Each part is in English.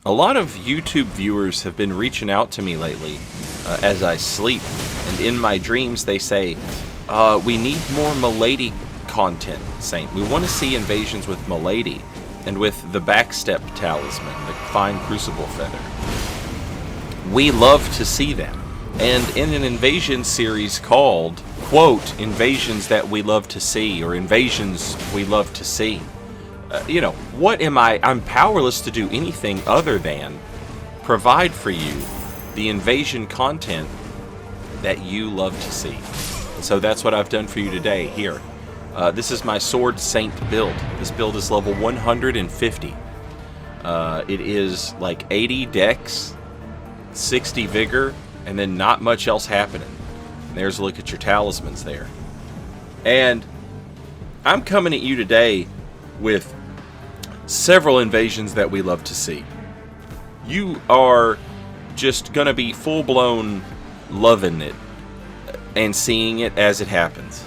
A lot of YouTube viewers have been reaching out to me lately as I sleep, and in my dreams they say, we need more Milady content, Saint. We want to see invasions with Milady, and with the backstep talisman, the fine crucible feather. We love to see them. And in an invasion series called, quote, Invasions That We Love to See, or Invasions We Love to See, you know, what am I? I'm powerless to do anything other than provide for you the invasion content that you love to see. And so that's what I've done for you today here. This is my Sword Saint build. This build is level 150. It is like 80 dex, 60 vigor, and then not much else happening. And there's a look at your talismans there. And I'm coming at you today with several invasions that we love to see. You are just going to be full-blown loving it and seeing it as it happens.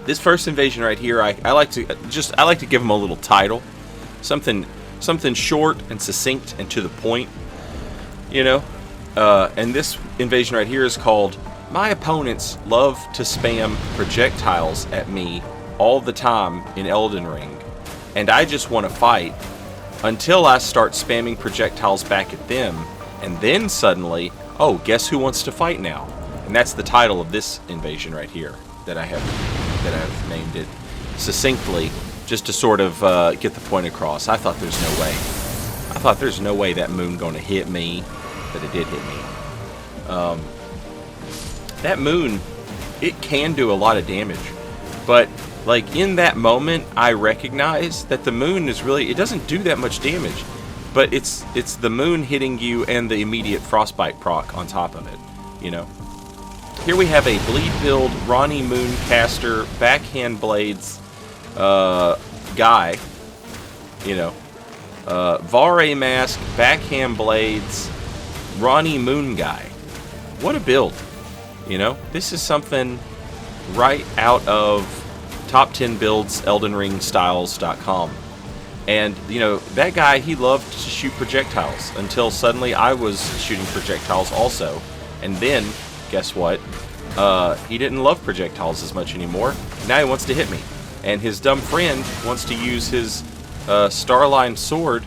This first invasion right here, I like to give them a little title, something short and succinct and to the point, you know. And this invasion right here is called "My Opponents Love to Spam Projectiles at Me All the Time in Elden Ring, and I just want to fight until I start spamming projectiles back at them, and then suddenly, oh, guess who wants to fight now?" And that's the title of this invasion right here that I have named it succinctly, just to sort of get the point across. I thought there's no way. I thought there's no way that moon going to hit me, but it did hit me. That moon, it can do a lot of damage, but like in that moment, I recognize that the moon is really, it doesn't do that much damage, but it's the moon hitting you and the immediate frostbite proc on top of it, you know. Here we have a bleed build Ronnie Moon caster backhand blades guy, you know, Vare mask backhand blades Ronnie Moon guy. What a build, you know. This is something right out of Top 10 Builds EldenRingStyles.com. And, you know, that guy, he loved to shoot projectiles until suddenly I was shooting projectiles also. And then, guess what? He didn't love projectiles as much anymore. Now he wants to hit me. And his dumb friend wants to use his Starline sword.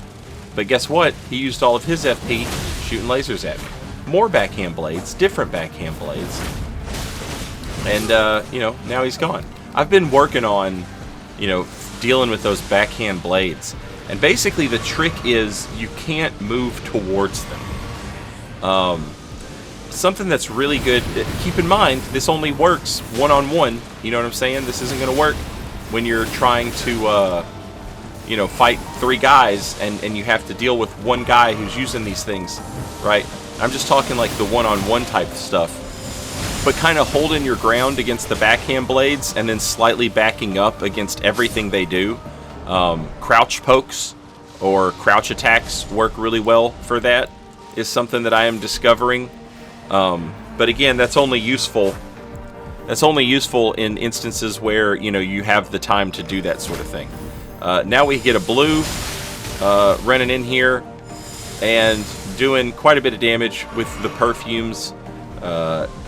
But guess what? He used all of his FP shooting lasers at me. More backhand blades, different backhand blades. And, you know, now he's gone. I've been working on, you know, dealing with those backhand blades. And basically the trick is you can't move towards them. Something that's really good, keep in mind, this only works one-on-one. You know what I'm saying? This isn't going to work when you're trying to, you know, fight 3 guys and you have to deal with one guy who's using these things, right? I'm just talking like the one-on-one type stuff. But kind of holding your ground against the backhand blades and then slightly backing up against everything they do. Crouch pokes or crouch attacks work really well for that, is something that I am discovering. But again, that's only useful. That's only useful in instances where, you know, you have the time to do that sort of thing. Now we get a blue running in here and doing quite a bit of damage with the perfumes.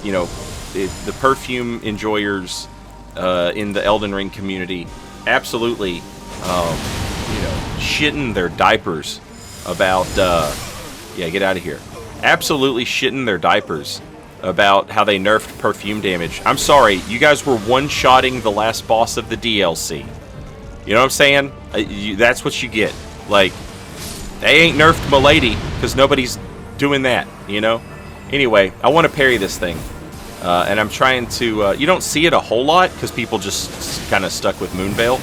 You know, the perfume enjoyers in the Elden Ring community absolutely, you know, shitting their diapers about, yeah, get out of here. Absolutely shitting their diapers about how they nerfed perfume damage. I'm sorry, you guys were one-shotting the last boss of the DLC. You know what I'm saying? That's what you get. Like, they ain't nerfed Milady, because nobody's doing that, you know? Anyway, I want to parry this thing. And I'm trying to... you don't see it a whole lot, because people just kind of stuck with Moonveil.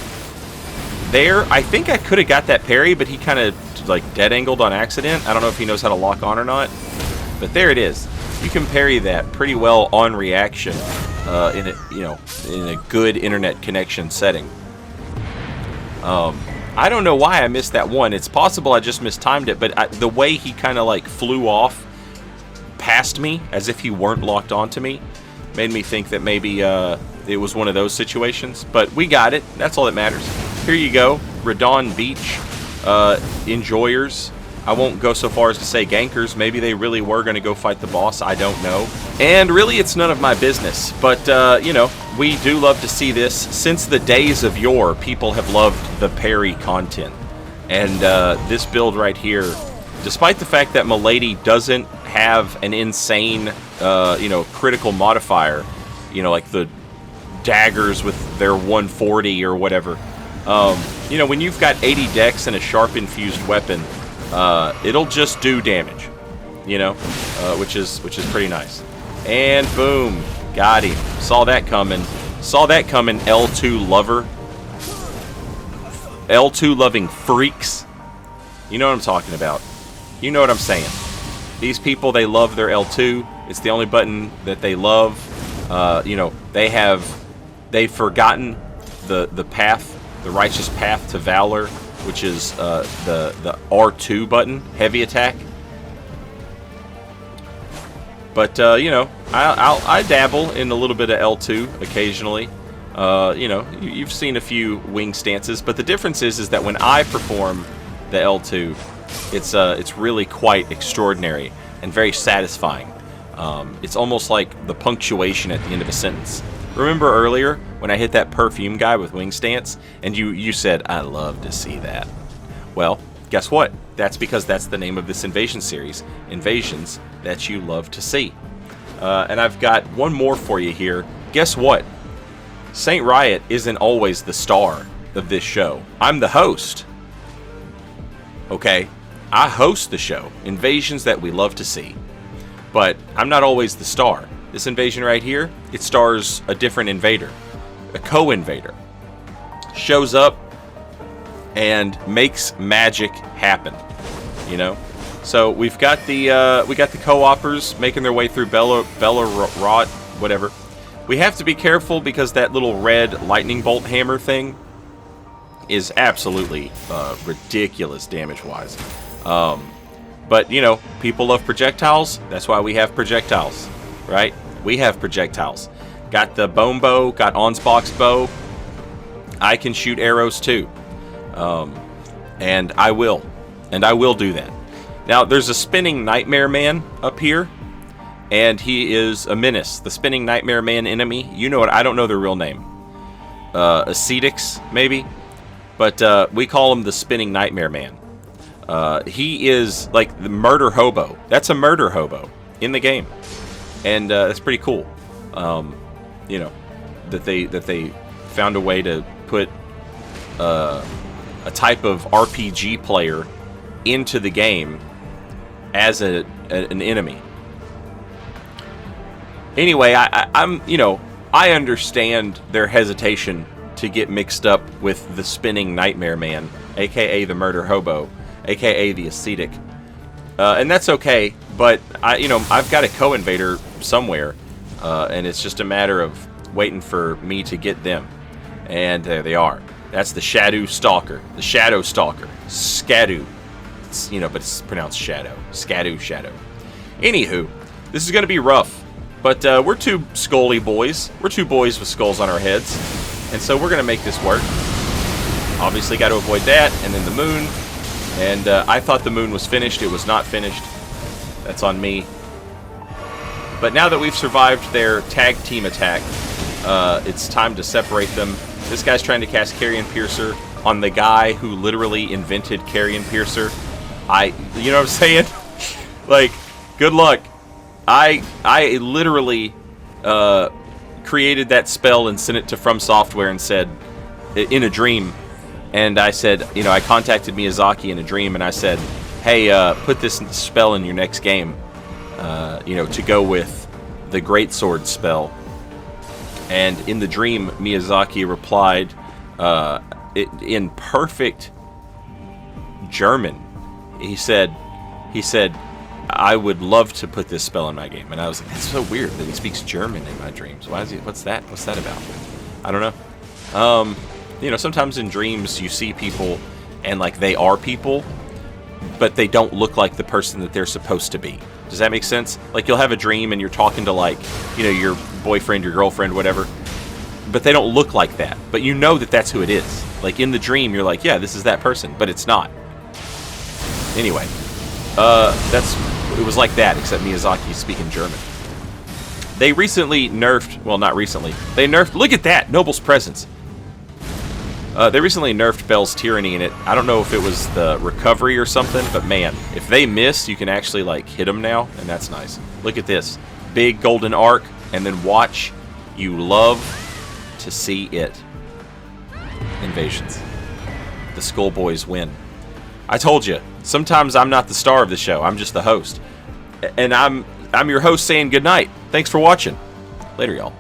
There, I think I could have got that parry, but he kind of, like, dead-angled on accident. I don't know if he knows how to lock on or not. But there it is. You can parry that pretty well on reaction in a, you know, in a good internet connection setting. I don't know why I missed that one. It's possible I just mistimed it, but the way he kind of like flew off past me as if he weren't locked onto me made me think that maybe it was one of those situations. But we got it. That's all that matters. Here you go. Radon Beach enjoyers. I won't go so far as to say gankers. Maybe they really were going to go fight the boss. I don't know. And really, it's none of my business. But, you know, we do love to see this. Since the days of yore, people have loved the parry content. And this build right here, despite the fact that Milady doesn't have an insane, you know, critical modifier, you know, like the daggers with their 140 or whatever, you know, when you've got 80 dex and a sharp infused weapon, it'll just do damage, you know, which is pretty nice. And boom, got him. Saw that coming. Saw that coming, L2 lover. L2 loving freaks. You know what I'm talking about. You know what I'm saying. These people, they love their L2. It's the only button that they love. You know, they've forgotten the path, the righteous path to valor, which is the R2 button, heavy attack. But you know, I dabble in a little bit of L2 occasionally. You know, you've seen a few wing stances, but the difference is that when I perform the L2, it's really quite extraordinary and very satisfying. It's almost like the punctuation at the end of a sentence. Remember earlier when I hit that perfume guy with wing stance, and you said, "I love to see that." Well, guess what? That's because that's the name of this invasion series, invasions that you love to see. And I've got one more for you here. Guess what? Saint Riot isn't always the star of this show. I'm the host. Okay? I host the show, invasions that we love to see. But I'm not always the star. This invasion right here, it stars a different invader, a co-invader. Shows up and makes magic happen, you know? So we've got the co-opers making their way through Bella Rot, whatever. We have to be careful because that little red lightning bolt hammer thing is absolutely ridiculous damage-wise. But, you know, people love projectiles. That's why we have projectiles, right? We have projectiles. Got the bone bow, got Onsbox bow. I can shoot arrows too. And I will do that. Now, there's a spinning Nightmare Man up here, and he is a menace. The spinning Nightmare Man enemy, you know what? I don't know their real name. Ascetics, maybe? But we call him the spinning Nightmare Man. He is like the murder hobo. That's a murder hobo in the game. And that's pretty cool. You know, that they found a way to put a type of RPG player into the game as an enemy. Anyway, I'm you know, I understand their hesitation to get mixed up with the spinning Nightmare Man, aka the murder hobo, aka the ascetic, and that's okay. But I've got a co-invader somewhere, and it's just a matter of waiting for me to get them. And there they are. That's the Shadow Stalker. The Shadow Stalker. Scadu. It's, but it's pronounced Shadow. Scadu Shadow. Anywho, this is going to be rough. But we're two scully boys. We're two boys with skulls on our heads. And so we're going to make this work. Obviously got to avoid that. And then the moon. And I thought the moon was finished. It was not finished. That's on me. But now that we've survived their tag team attack, it's time to separate them. This guy's trying to cast Carrion Piercer on the guy who literally invented Carrion Piercer. You know what I'm saying? Like, good luck. I literally created that spell and sent it to From Software and said, in a dream, and I said, I contacted Miyazaki in a dream and I said, hey, put this spell in your next game, to go with the Greatsword spell. And in the dream, Miyazaki replied in perfect German. He said, I would love to put this spell in my game. And I was like, that's so weird that he speaks German in my dreams. What's that about? I don't know. Sometimes in dreams you see people and like they are people, but they don't look like the person that they're supposed to be. Does that make sense? Like you'll have a dream and you're talking to like, your boyfriend, your girlfriend, whatever, but they don't look like that. But you know that that's who it is. Like in the dream, you're like, yeah, this is that person, but it's not. Anyway, It was like that, except Miyazaki's speaking German. They recently nerfed, well, not recently. They nerfed, look at that, Noble's Presence. They recently nerfed Bell's Tyranny in it. I don't know if it was the recovery or something, but man, if they miss, you can actually like hit them now, and that's nice. Look at this, big golden arc, and then watch. You love to see it. Invasions. The schoolboys win. I told you, sometimes I'm not the star of the show. I'm just the host, and I'm your host saying good night. Thanks for watching. Later, y'all.